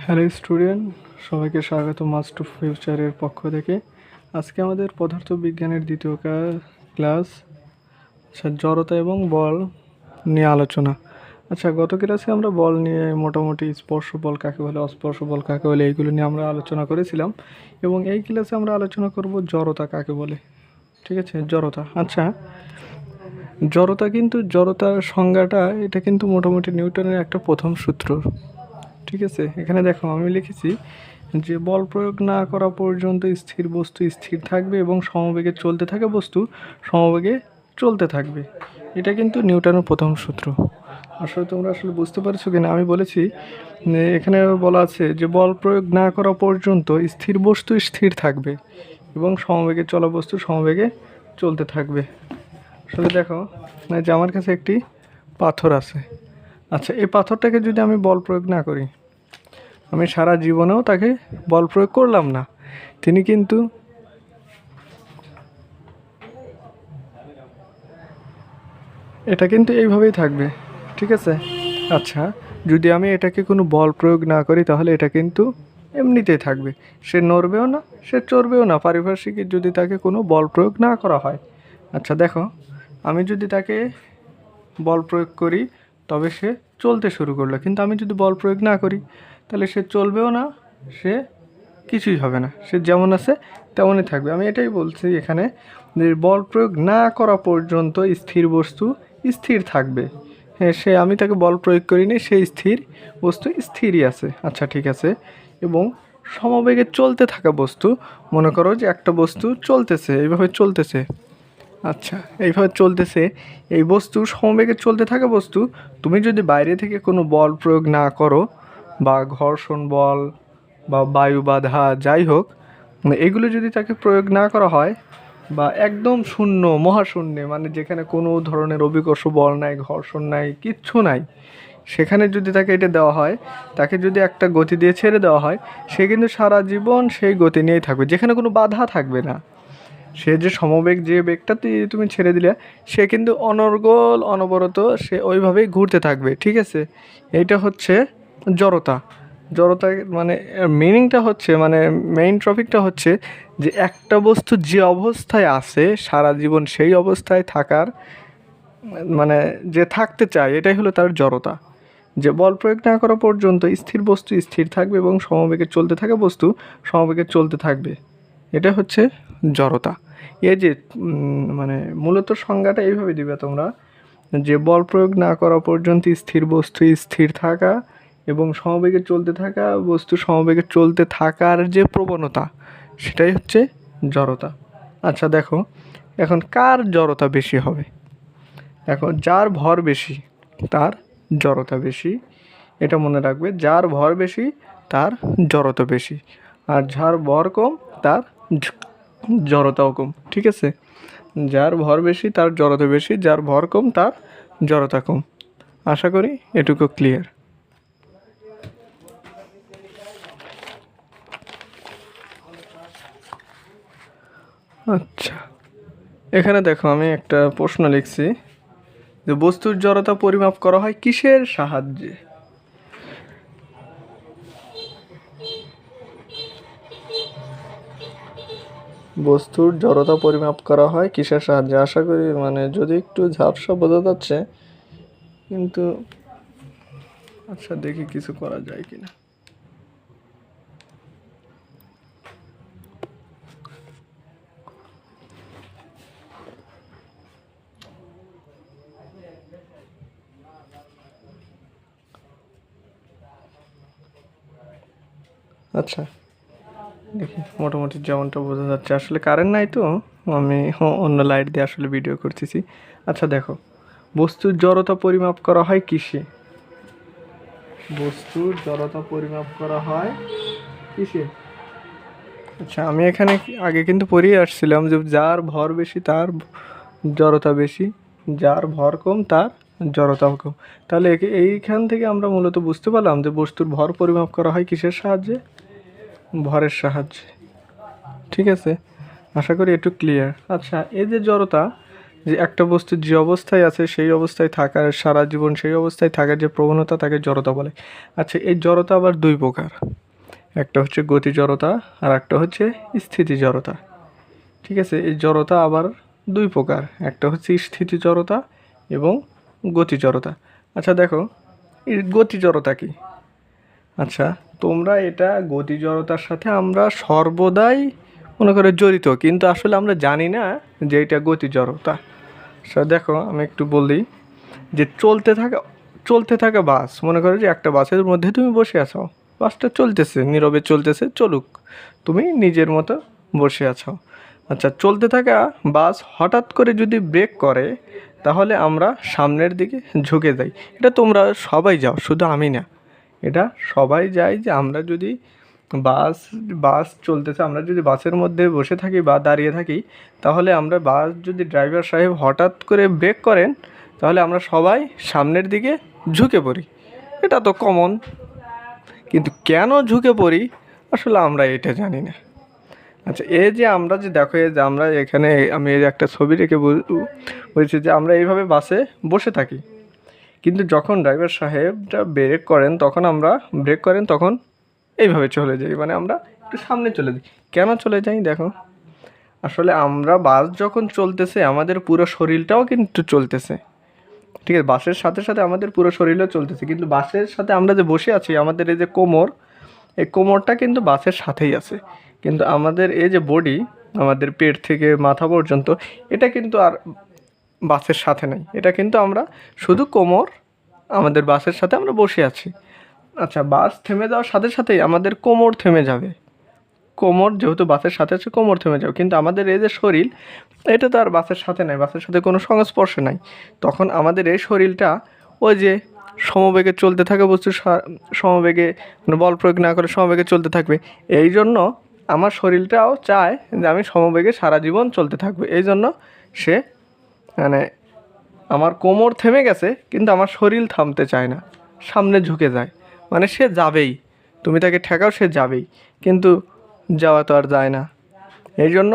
Hello student, সবাইকে স্বাগত মাস two ফিউচারের পক্ষ থেকে। আজকে আমাদের পদার্থবিজ্ঞানের দ্বিতীয় ক্লাস। আচ্ছা, জড়তা এবং বল নিয়ে আলোচনা। আচ্ছা, গত ক্লাসে আমরা বল নিয়ে মোটামুটি স্পর্শ বল কাকে বলে, অস্পর্শ বল কাকে বলে, এইগুলো নিয়ে আমরা আলোচনা করেছিলাম। এবং এই ক্লাসে আমরা আলোচনা করব জড়তা কাকে বলে। ঠিক আছে, জড়তা। আচ্ছা, জড়তার সংজ্ঞাটা এটা কিন্তু মোটামুটি নিউটনের একটা প্রথম সূত্র। ঠিক আছে, এখানে দেখো আমি লিখেছি যে বল প্রয়োগ না করা পর্যন্ত স্থির বস্তু স্থির থাকবে এবং সমবেগে চলতে থাকা বস্তু সমবেগে চলতে থাকবে। এটা কিন্তু নিউটনের প্রথম সূত্র। আসলে তোমরা বুঝতে পারছো কিনা আমি বলেছি এখানে বলা আছে যে বল প্রয়োগ না করা পর্যন্ত স্থির বস্তু স্থির থাকবে এবং সমবেগে চলা বস্তু সমবেগে চলতে থাকবে। আসলে দেখো যে আমার কাছে একটি পাথর আছে। আচ্ছা, এই পাথরটাকে যদি আমি বল প্রয়োগ না করি, আমি সারা জীবনেও তাকে বল প্রয়োগ করলাম না, তিনি কিন্তু এটা কিন্তু এইভাবেই থাকবে। ঠিক আছে। আচ্ছা, যদি আমি এটাকে কোনো বল প্রয়োগ না করি তাহলে এটা কিন্তু এমনিতেই থাকবে, সে নড়বেও না, সে চড়বেও না, পারিপার্শ্বিক যদি তাকে কোনো বল প্রয়োগ না করা হয়। আচ্ছা দেখো, আমি যদি তাকে বল প্রয়োগ করি তবে সে চলতে শুরু করলো, কিন্তু আমি যদি বল প্রয়োগ না করি তাহলে সে চলবেও না, সে কিছুই হবে না, সে যেমন আছে তেমনই থাকবে। আমি এটাই বলছি এখানে যে বল প্রয়োগ না করা পর্যন্ত স্থির বস্তু স্থির থাকবে। হ্যাঁ, আমি তাকে বল প্রয়োগ করিনি, সেই স্থির বস্তু স্থিরই আছে। আচ্ছা ঠিক আছে। এবং সমবেগে চলতে থাকা বস্তু, মনে করো যে একটা বস্তু চলতেছে, এইভাবে চলতেছে। আচ্ছা, এইভাবে চলতেছে, এই বস্তু সমবেগে চলতে থাকা বস্তু, তুমি যদি বাইরে থেকে কোনো বল প্রয়োগ না করো, বা ঘর্ষণ বল বা বায়ু বাধা যাই হোক, এগুলো যদি তাকে প্রয়োগ না করা হয়, বা একদম শূন্য মহাশূন্যে, মানে যেখানে কোনো ধরনের অভিকর্ষ বল নাই, ঘর্ষণ নাই, কিচ্ছু নাই, সেখানে যদি তাকে এটা দেওয়া হয়, তাকে যদি একটা গতি দিয়ে ছেড়ে দেওয়া হয়, সে কিন্তু সারা জীবন সেই গতি নিয়েই থাকবে, যেখানে কোনো বাধা থাকবে না। সে যে সমবেগ, যে বেগটা তুমি ছেড়ে দিলে, সে কিন্তু অনর্গল অনবরত সে ওইভাবেই ঘুরতে থাকবে। ঠিক আছে, এইটা হচ্ছে জড়তা। জড়তা মানে মিনিংটা হচ্ছে, মানে মেইন টপিকটা হচ্ছে যে একটা বস্তু যে অবস্থায় আছে সারা জীবন সেই অবস্থায় থাকার, মানে যে থাকতে চায়, এটাই হলো তার জড়তা। যে বল প্রয়োগ না করা পর্যন্ত স্থির বস্তু স্থির থাকবে এবং সমবেগে চলতে থাকা বস্তু সমবেগে চলতে থাকবে, এটা হচ্ছে জড়তা। এই যে মানে মূলত সংজ্ঞাটা এইভাবে দিবে তোমরা, যে বল প্রয়োগ না করা পর্যন্ত স্থির বস্তু স্থির থাকা এবং সমবেগে চলতে থাকা বস্তু সমবেগে চলতে থাকার যে প্রবণতা, সেটাই হচ্ছে জড়তা। আচ্ছা দেখো, এখন কার জড়তা বেশি হবে? এখন যার ভর বেশি তার জড়তা বেশি, এটা মনে রাখবে। যার ভর বেশি তার জড়তা বেশি, আর যার ভর কম তার জড়তাও কম। ঠিক আছে, যার ভর বেশি তার জড়তা বেশি, যার ভর কম তার জড়তা কম। আশা করি এটুকু ক্লিয়ার। আচ্ছা, এখানে দেখো আমি একটা প্রশ্ন লিখছি যে বস্তুর জড়তা পরিমাপ করা হয় কিসের সাহায্যে? বস্তুর জড়তা পরিমাপ করা হয় কিসের সাহায্যে? আশা করি মানে যদি একটু ঝাপসা বোঝা যাচ্ছে, কিন্তু আচ্ছা দেখি কিছু করা যায় কিনা। আচ্ছা দেখি, মোটামুটি যেমনটা বোঝা যাচ্ছে, আসলে কারেন্ট নাই তো আমি অন্য লাইট দিয়ে আসলে ভিডিও করতেছি। আচ্ছা দেখো, বস্তুর জড়তা পরিমাপ করা হয় কিসে? বস্তুর জড়তা পরিমাপ করা হয় কিসে? আচ্ছা, আমি এখানে আগে কিন্তু পড়িয়ে আসছিলাম যে যার ভর বেশি তার জড়তা বেশি, যার ভর কম তার জড়তাও কম। তাহলে এইখান থেকে আমরা মূলত বুঝতে পারলাম যে বস্তুর ভর পরিমাপ করা হয় কিসের সাহায্যে? ভরের সাহায্যে। ঠিক আছে, আশা করি একটু ক্লিয়ার। আচ্ছা, এই যে জড়তা, যে একটা বস্তু যে অবস্থায় আছে সেই অবস্থায় থাকার, সারা জীবন সেই অবস্থায় থাকার যে প্রবণতা তাকে জড়তা বলে। আচ্ছা, এই জড়তা আবার দুই প্রকার, একটা হচ্ছে গতি জড়তা আর একটা হচ্ছে স্থিতি জড়তা। ঠিক আছে, এই জড়তা আবার দুই প্রকার, একটা হচ্ছে স্থিতি জড়তা এবং গতি জড়তা। আচ্ছা দেখো, এই গতি জড়তা কি? আচ্ছা, তোমরা এটা গতি জড়তার সাথে আমরা সর্বদাই মনে করে জড়িত, কিন্তু আসলে আমরা জানি না যে এটা গতি জড়তা। আচ্ছা দেখো, আমি একটু বলি যে চলতে থাকা বাস, মনে করো যে একটা বাসের মধ্যে তুমি বসে আছো, বাসটা চলতেছে, নীরবে চলতেছে, চলুক, তুমি নিজের মতো বসে আছো। আচ্ছা, চলতে থাকা বাস হঠাৎ করে যদি ব্রেক করে তাহলে আমরা সামনের দিকে ঝুঁকে যাই। এটা তোমরা সবাই যাও, শুধু আমি না, এটা সবাই যায় যে আমরা যদি বাস বাস চলতেছে, আমরা যদি বাসের মধ্যে বসে থাকি বা দাঁড়িয়ে থাকি, তাহলে আমরা বাস যদি ড্রাইভার সাহেব হঠাৎ করে ব্রেক করেন তাহলে আমরা সবাই সামনের দিকে ঝুঁকে পড়ি। এটা তো কমন, কিন্তু কেন ঝুঁকে পড়ি আসলে আমরা এটা জানি না। আচ্ছা, এই যে আমরা যে দেখো, এই যে আমরা এখানে, আমি এই যে একটা ছবি রেখে বলছি যে আমরা এইভাবে বাসে বসে থাকি, কিন্তু যখন ড্রাইভার সাহেবটা ব্রেক করেন তখন এইভাবে চলে যাই, মানে আমরা একটু সামনে চলে যাই। কেন চলে যাই দেখো, আসলে আমরা বাস যখন চলতেছে আমাদের পুরো শরীরটাও কিন্তু চলতেছে। ঠিক আছে, বাসের সাথে সাথে আমাদের পুরো শরীরও চলতেছে, কিন্তু বাসের সাথে আমরা যে বসে আছি, আমাদের এই যে কোমর, এই কোমরটা কিন্তু বাসের সাথেই আছে, কিন্তু আমাদের এই যে বডি, আমাদের পেট থেকে মাথা পর্যন্ত, এটা কিন্তু আর বাসের সাথে নেই। এটা কিন্তু আমরা শুধু কোমর আমাদের বাসের সাথে আমরা বসে আছি। আচ্ছা, বাস থেমে যাওয়ার সাথে সাথেই আমাদের কোমর থেমে যাবে, কোমর যেহেতু বাসের সাথে আছে কোমর থেমে যাবে, কিন্তু আমাদের এই যে শরীর, এটা তো আর বাসের সাথে নাই, বাসের সাথে কোনো সংস্পর্শে নাই। তখন আমাদের এই শরীরটা ওই যে সমবেগে চলতে থাকে, সমবেগে মানে বল প্রয়োগ না করে সমবেগে চলতে থাকবে। এই জন্য আমার শরীরটাও চায় যে আমি সমবেগে সারা জীবন চলতে থাকবে। এই জন্য সে মানে আমার কোমর থেমে গেছে কিন্তু আমার শরীর থামতে চায় না, সামনে ঝুঁকে যায়, মানে সে যাবেই, তুমি তাকে ঠেকাও সে যাবেই, কিন্তু যাওয়া তো আর যায় না। এই জন্য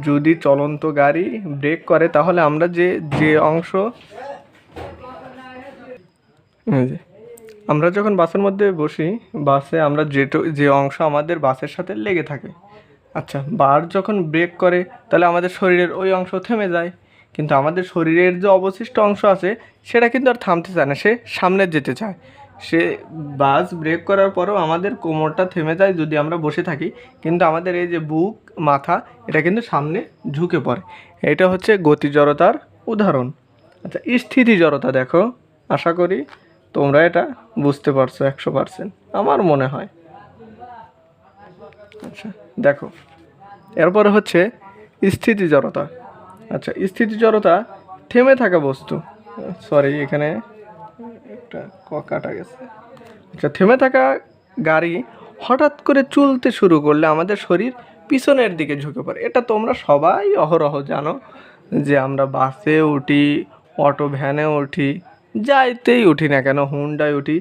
যদি চলন্ত গাড়ি ব্রেক করে তাহলে আমরা যে যে অংশ, এই যে আমরা যখন বাসের মধ্যে বসি, বাসে আমরা যে অংশ আমাদের বাসের সাথে লেগে থাকে, আচ্ছা বার যখন ব্রেক করে তাহলে আমাদের শরীরের ওই অংশ থেমে যায়, কিন্তু আমাদের শরীরের যে অবশিষ্ট অংশ আছে সেটা কিন্তু আর থামতে চায় না, সে সামনে যেতে চায়। সে বাস ব্রেক করার পরেও আমাদের কোমরটা থেমে যায় যদি আমরা বসে থাকি, কিন্তু আমাদের এই যে বুক, মাথা, এটা কিন্তু সামনে ঝুঁকে পড়ে। এটা হচ্ছে গতি জড়তার উদাহরণ। আচ্ছা, স্থিতি জড়তা দেখো, আশা করি তোমরা এটা বুঝতে পারছো 100%, আমার মনে হয়। আচ্ছা দেখো, এরপরে হচ্ছে স্থিতি জড়তা। আচ্ছা, স্থিতি জড়তা থেমে থাকা বস্তু, সরি এখানে একটা কাটা গেছে। আচ্ছা, থেমে থাকা গাড়ি হঠাৎ করে চলতে শুরু করলে আমাদের শরীর পিছনের দিকে ঝুঁকে পড়ে। এটা তোমরা সবাই অহরহ জানো যে আমরা বাসে উঠি, অটো ভ্যানে উঠি, যাইতেই উঠি না কেন, হুন্ডায় উঠি,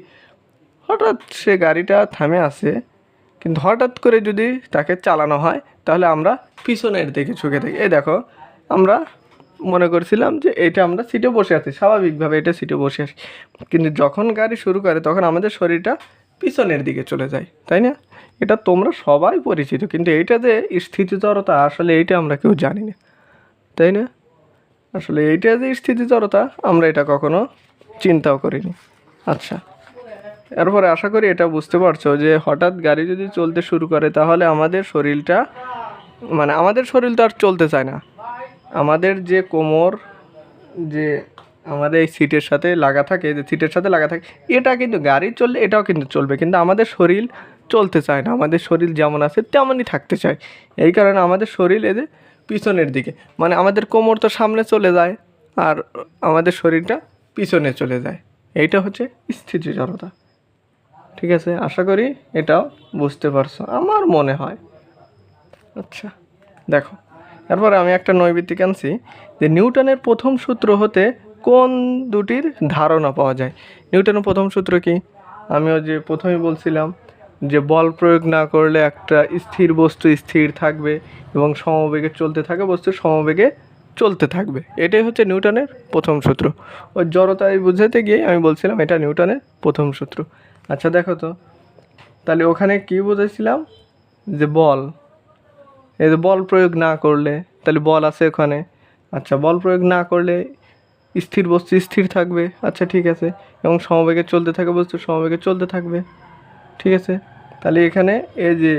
হঠাৎ সে গাড়িটা থামে আসে, কিন্তু হঠাৎ করে যদি তাকে চালানো হয় তাহলে আমরা পিছনের দিকে ঝুঁকে থাকি। এই দেখো, আমরা মনে করছিলাম যে এটা আমরা সিটে বসে আছি, স্বাভাবিকভাবে এটা সিটে বসে আছি, কিন্তু যখন গাড়ি শুরু করে তখন আমাদের শরীরটা পিছনের দিকে চলে যায়, তাই না? এটা তোমরা সবাই পরিচিত, কিন্তু এইটা যে স্থিতিজড়তা আসলে এইটা আমরা কেউ জানি না, তাই না? আসলে এইটা যে স্থিতিজড়তা আমরা এটা কখনো চিন্তাও করিনি। আচ্ছা, এরপরে আশা করি এটা বুঝতে পারছো যে হঠাৎ গাড়ি যদি চলতে শুরু করে তাহলে আমাদের শরীরটা, মানে আমাদের শরীর তো আর চলতে চায় না, আমাদের যে কোমর, যে আমাদের এই সিটের সাথে লাগা থাকে, যে সিটের সাথে লাগা থাকে, এটা কিন্তু গাড়ি চললে এটাও কিন্তু চলবে, কিন্তু আমাদের শরীর চলতে চায় না, আমাদের শরীর যেমন আছে তেমনই থাকতে চায়। এই কারণে আমাদের শরীর এদের পিছনের দিকে, মানে আমাদের কোমর তো সামনে চলে যায় আর আমাদের শরীরটা পিছনে চলে যায়। এইটা হচ্ছে স্থিতি জড়তা। ঠিক আছে, আশা করি এটাও বুঝতে পারছো আমার মনে হয়। আচ্ছা দেখো, এরপরে আমি একটা নৈবিত্তিক আনছি যে নিউটনের প্রথম সূত্র হতে কোন দুটির ধারণা পাওয়া যায়। নিউটনের প্রথম সূত্র কি? আমিও যে প্রথমেই বলছিলাম যে বল প্রয়োগ না করলে একটা স্থির বস্তু স্থির থাকবে এবং সমবেগে চলতে থাকে বস্তু সমবেগে চলতে থাকবে। এটাই হচ্ছে নিউটনের প্রথম সূত্র। ওই জড়তায় বুঝাতে গিয়ে আমি বলছিলাম এটা নিউটনের প্রথম সূত্র। আচ্ছা দেখো তো, তাহলে ওখানে কী বুঝেছিলাম যে বল, এই যে বল প্রয়োগ না করলে, তাহলে বল আছে ওখানে, আচ্ছা বল প্রয়োগ না করলে স্থির বস্তু স্থির থাকবে, আচ্ছা ঠিক আছে, এবং সমবেগে চলতে থাকা বস্তু সমবেগে চলতে থাকবে, ঠিক আছে। তাহলে এখানে এই যে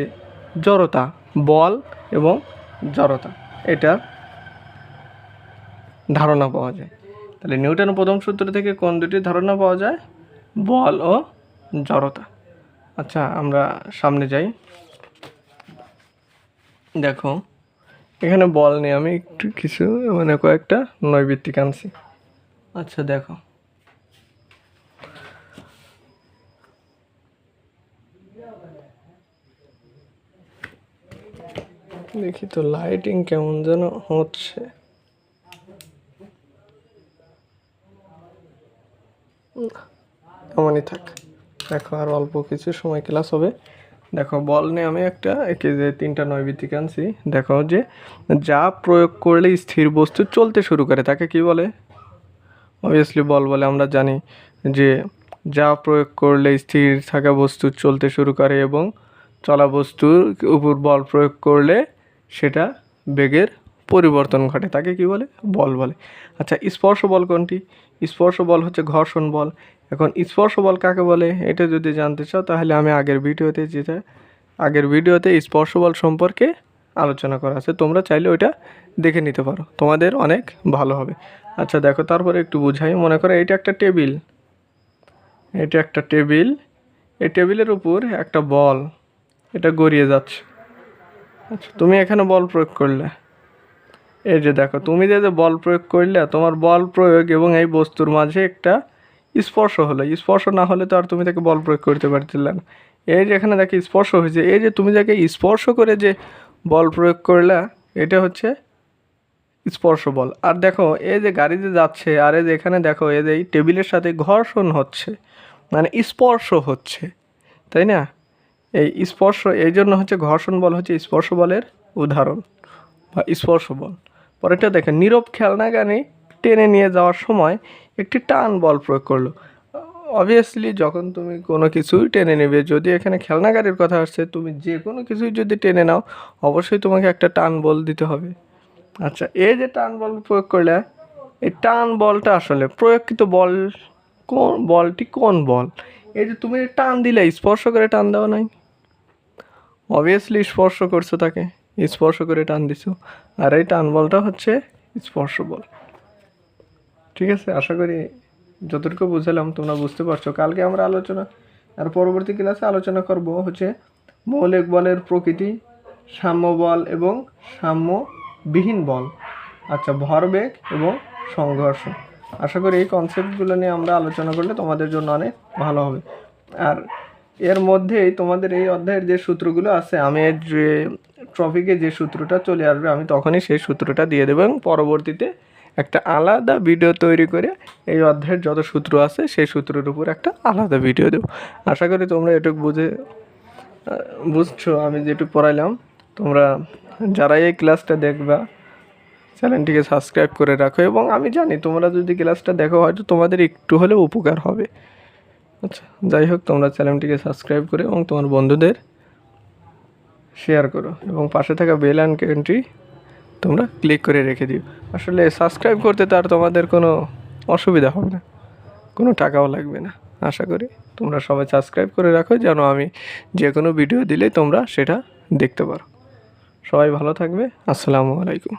জড়তা, বল এবং জড়তা, এটা ধারণা পাওয়া যায়। তাহলে নিউটনের প্রথম সূত্র থেকে কোন দুটি ধারণা পাওয়া যায়? বল ও জড়তা। আচ্ছা আমরা সামনে যাই। দেখো এখানে বল নিয়ে আমি একটু কিছু মানে কয়েকটা নৈবিত্তিক আনছি। আচ্ছা দেখো, দেখি তো লাইটিং কেমন যেন হচ্ছে। এমনই থাক, দেখো আর অল্প কিছু সময় ক্লাস হবে। দেখো বল নিয়ে আমি একটা একে যে 3টা নৈবিত্তিক আনছি। দেখো যে যা প্রয়োগ করলে স্থির বস্তু চলতে শুরু করে তাকে কি বলে? অবভিয়াসলি বল বলে। আমরা জানি যে যা প্রয়োগ করলে স্থির থাকা বস্তু চলতে শুরু করে এবং চলা বস্তুর উপর বল প্রয়োগ করলে সেটা বেগের পরিবর্তন ঘটে, তাকে কি বলে? বল বলে। আচ্ছা স্পর্শ বল কোনটি? স্পর্শ বল হচ্ছে ঘর্ষণ বল। এখন স্পর্শ বল কাকে বলে এটা যদি জানতে চাও তাহলে আমি আগের ভিডিওতে স্পর্শ বল সম্পর্কে আলোচনা করা আছে, তোমরা চাইলে ওইটা দেখে নিতে পারো, তোমাদের অনেক ভালো হবে। আচ্ছা দেখো তারপরে একটু বুঝাই। মনে করো এটা একটা টেবিল, এই টেবিলের উপর একটা বল এটা গড়িয়ে যাচ্ছে। আচ্ছা তুমি এখানে বল প্রয়োগ করলে, এই যে দেখো তুমি যে বল প্রয়োগ করলে, তোমার বল প্রয়োগ এবং এই বস্তুর মাঝে একটা স্পর্শ হলো। স্পর্শ না হলে তো আর তুমি তাকে বল প্রয়োগ করতে পারছিলে না। এই যে এখানে দেখো স্পর্শ হয়েছে, এই যে তুমি যাকে স্পর্শ করে যে বল প্রয়োগ করলে এটা হচ্ছে স্পর্শ বল। আর দেখো এই যে গাড়ি যে যাচ্ছে, আর এই যে এখানে দেখো এই যে এই টেবিলের সাথে ঘর্ষণ হচ্ছে, মানে স্পর্শ হচ্ছে, তাই না? এই স্পর্শ, এই জন্য হচ্ছে ঘর্ষণ বল হচ্ছে স্পর্শ বলের উদাহরণ বা স্পর্শ বল। পরেরটা দেখেন, নীরব খেলনা গাড়ি টেনে নিয়ে যাওয়ার সময় একটি টান বল প্রয়োগ করলো। অবভিয়াসলি যখন তুমি কোনো কিছুই টেনে নেবে, যদি এখানে খেলনা গাড়ির কথা আসছে, তুমি যে কোনো কিছুই যদি টেনে নাও অবশ্যই তোমাকে একটা টান বল দিতে হবে। আচ্ছা এই যে টান বল প্রয়োগ করলে, এই টান বলটা আসলে প্রয়োগকৃত বল, কোন বলটি কোন বল? এই যে তুমি টান দিলে, স্পর্শ করে টান দেওয়া নাই, অবভিয়াসলি স্পর্শ করছো তাকে, স্পর্শ করে টান দিছো, আর এই টান বলটা হচ্ছে স্পর্শ বল। ঠিক আছে, আশা করি যতটুকু বুঝালাম তোমরা বুঝতে পারছো। কালকে আমরা আর পরবর্তী ক্লাসে আলোচনা করব হচ্ছে মৌলিক বলের প্রকৃতি, সাম্য বল এবং সাম্যবিহীন বল, আচ্ছা ভরবেগ এবং সংঘর্ষ। আশা করি এই কনসেপ্টগুলো নিয়ে আমরা আলোচনা করলে তোমাদের জন্য অনেক ভালো হবে। আর এর মধ্যেই তোমাদের এই অধ্যায়ের যে সূত্রগুলো আছে, আমি যে টপিকে যে সূত্রটা চলে আসবে আমি তখনই সেই সূত্রটা দিয়ে দেবো এবং পরবর্তীতে একটা আলাদা ভিডিও তৈরি করে এই অধ্যায়ের যত সূত্র আছে সেই সূত্রের উপর একটা আলাদা ভিডিও দেবো। আশা করি তোমরা এটুকু বুঝছো আমি যেটুকু পড়াইলাম। তোমরা যারা এই ক্লাসটা দেখবা চ্যানেলটিকে সাবস্ক্রাইব করে রাখো, এবং আমি জানি তোমরা যদি ক্লাসটা দেখো হয়তো তোমাদের একটু হলেও উপকার হবে। আচ্ছা যাই হোক, তোমরা চ্যানেলটিকে সাবস্ক্রাইব করে এবং তোমার বন্ধুদের শেয়ার করো এবং পাশে থাকা বেল আইকনটি তোমরা ক্লিক করে রেখে দিও। আসলে সাবস্ক্রাইব করতে তো আর তোমাদের কোনো অসুবিধা হবে না, কোনো টাকাও লাগবে না। আশা করি তোমরা সবাই সাবস্ক্রাইব করে রাখো যেন আমি যে কোনো ভিডিও দিলে তোমরা সেটা দেখতে পারো। সবাই ভালো থাকবে। আসসালামু আলাইকুম।